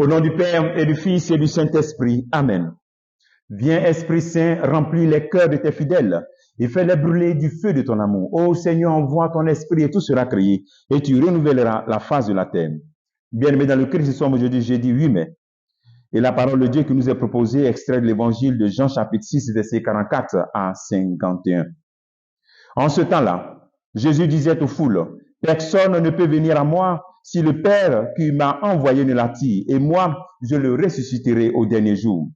Au nom du Père et du Fils et du Saint-Esprit. Amen. Viens, Esprit Saint, remplis les cœurs de tes fidèles et fais-les brûler du feu de ton amour. Ô Seigneur, envoie ton esprit et tout sera créé et tu renouvelleras la face de la terre. Bien-aimés dans le Christ, nous sommes aujourd'hui jeudi 8 mai. Et la parole de Dieu qui nous est proposée, extrait de l'évangile de Jean chapitre 6, verset 44 à 51. En ce temps-là, Jésus disait aux foules, « Personne ne peut venir à moi si le Père qui m'a envoyé ne l'attire, et moi, je le ressusciterai au dernier jour. »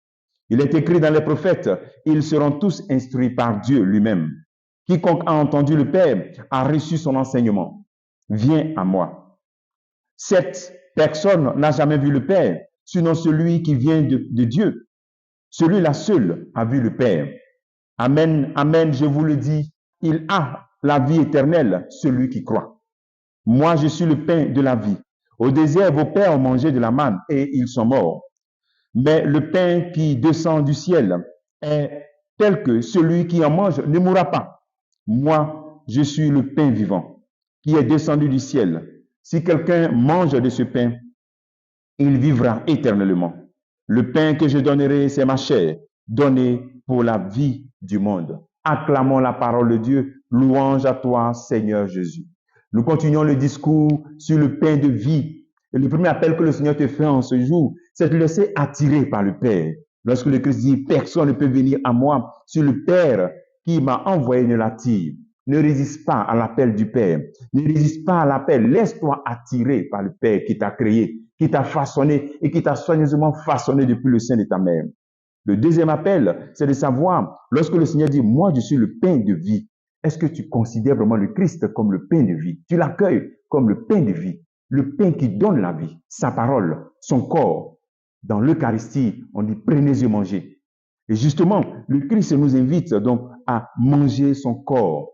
Il est écrit dans les prophètes, « Ils seront tous instruits par Dieu lui-même. Quiconque a entendu le Père a reçu son enseignement. Viens à moi. » Cette personne n'a jamais vu le Père, sinon celui qui vient de Dieu. Celui-là seul a vu le Père. Amen, amen, je vous le dis, il a la vie éternelle, celui qui croit. Moi, je suis le pain de la vie. Au désert, vos pères ont mangé de la manne et ils sont morts. Mais le pain qui descend du ciel est tel que celui qui en mange ne mourra pas. Moi, je suis le pain vivant qui est descendu du ciel. Si quelqu'un mange de ce pain, il vivra éternellement. Le pain que je donnerai, c'est ma chair, donnée pour la vie du monde. Acclamons la parole de Dieu. Louange à toi, Seigneur Jésus. Nous continuons le discours sur le pain de vie. Et le premier appel que le Seigneur te fait en ce jour, c'est de te laisser attirer par le Père. Lorsque le Christ dit, personne ne peut venir à moi si le Père qui m'a envoyé ne l'attire. Ne résiste pas à l'appel du Père. Ne résiste pas à l'appel. Laisse-toi attirer par le Père qui t'a créé, qui t'a façonné et qui t'a soigneusement façonné depuis le sein de ta mère. Le deuxième appel, c'est de savoir, lorsque le Seigneur dit, moi je suis le pain de vie, est-ce que tu considères vraiment le Christ comme le pain de vie? Tu l'accueilles comme le pain de vie, le pain qui donne la vie, sa parole, son corps. Dans l'Eucharistie, on dit, prenez et mangez. Et justement, le Christ nous invite donc à manger son corps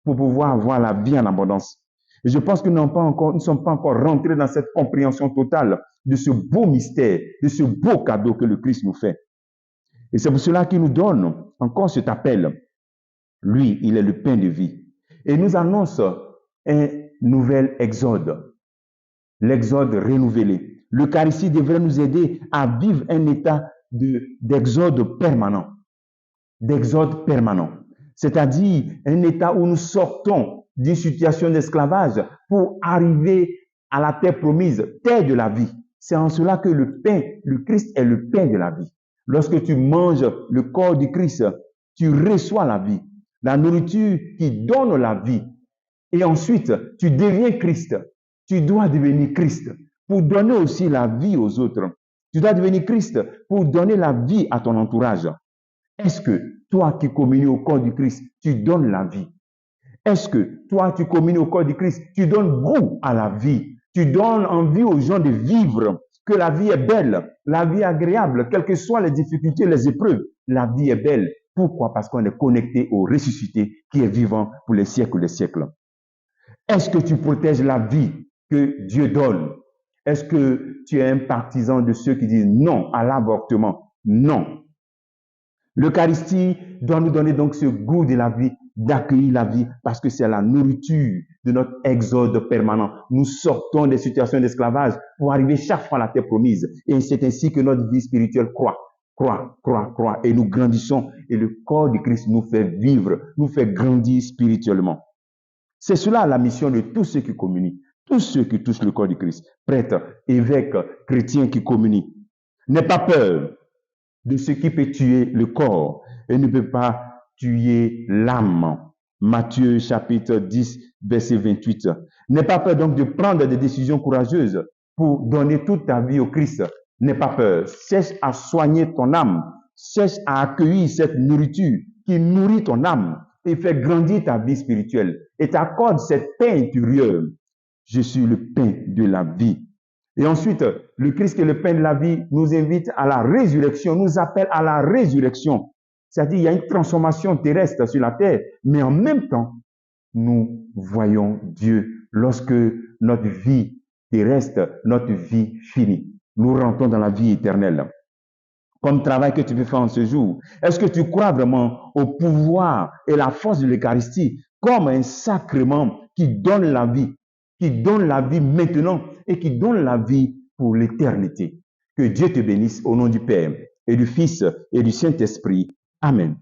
pour pouvoir avoir la vie en abondance. Et je pense que nous ne sommes pas encore rentrés dans cette compréhension totale de ce beau mystère, de ce beau cadeau que le Christ nous fait. Et c'est pour cela qu'il nous donne encore cet appel. Lui, il est le pain de vie. Et il nous annonce un nouvel exode. L'exode renouvelé. L'Eucharistie devrait nous aider à vivre un état d'exode permanent. D'exode permanent. C'est-à-dire un état où nous sortons d'une situation d'esclavage pour arriver à la terre promise, terre de la vie. C'est en cela que le pain, le Christ est le pain de la vie. Lorsque tu manges le corps du Christ, tu reçois la vie, la nourriture qui donne la vie. Et ensuite, tu deviens Christ. Tu dois devenir Christ pour donner aussi la vie aux autres. Tu dois devenir Christ pour donner la vie à ton entourage. Est-ce que toi qui communies au corps du Christ, tu donnes la vie? Est-ce que toi qui communies au corps du Christ, tu donnes goût à la vie? Tu donnes envie aux gens de vivre, que la vie est belle, la vie est agréable, quelles que soient les difficultés, les épreuves, la vie est belle. Pourquoi? Parce qu'on est connecté au ressuscité qui est vivant pour les siècles des siècles. Est-ce que tu protèges la vie que Dieu donne? Est-ce que tu es un partisan de ceux qui disent non à l'avortement? Non. L'Eucharistie doit nous donner donc ce goût de la vie, d'accueillir la vie, parce que c'est la nourriture de notre exode permanent. Nous sortons des situations d'esclavage pour arriver chaque fois à la terre promise. Et c'est ainsi que notre vie spirituelle croît, et nous grandissons. Et le corps du Christ nous fait vivre, nous fait grandir spirituellement. C'est cela la mission de tous ceux qui communient, tous ceux qui touchent le corps du Christ, prêtres, évêques, chrétiens qui communient. N'aie pas peur de ce qui peut tuer le corps et ne peut pas tuer l'âme. Matthieu chapitre 10, verset 28. N'aie pas peur donc de prendre des décisions courageuses pour donner toute ta vie au Christ. N'aie pas peur. Cherche à soigner ton âme. Cherche à accueillir cette nourriture qui nourrit ton âme et fait grandir ta vie spirituelle. Et t'accorde cette paix intérieure. Je suis le pain de la vie. Et ensuite, le Christ qui est le pain de la vie nous invite à la résurrection, nous appelle à la résurrection. C'est-à-dire, il y a une transformation terrestre sur la terre, mais en même temps, nous voyons Dieu lorsque notre vie terrestre, notre vie finit. Nous rentrons dans la vie éternelle. Comme travail que tu peux faire en ce jour, est-ce que tu crois vraiment au pouvoir et la force de l'Eucharistie comme un sacrement qui donne la vie maintenant et qui donne la vie pour l'éternité? Que Dieu te bénisse au nom du Père et du Fils et du Saint-Esprit. Amen.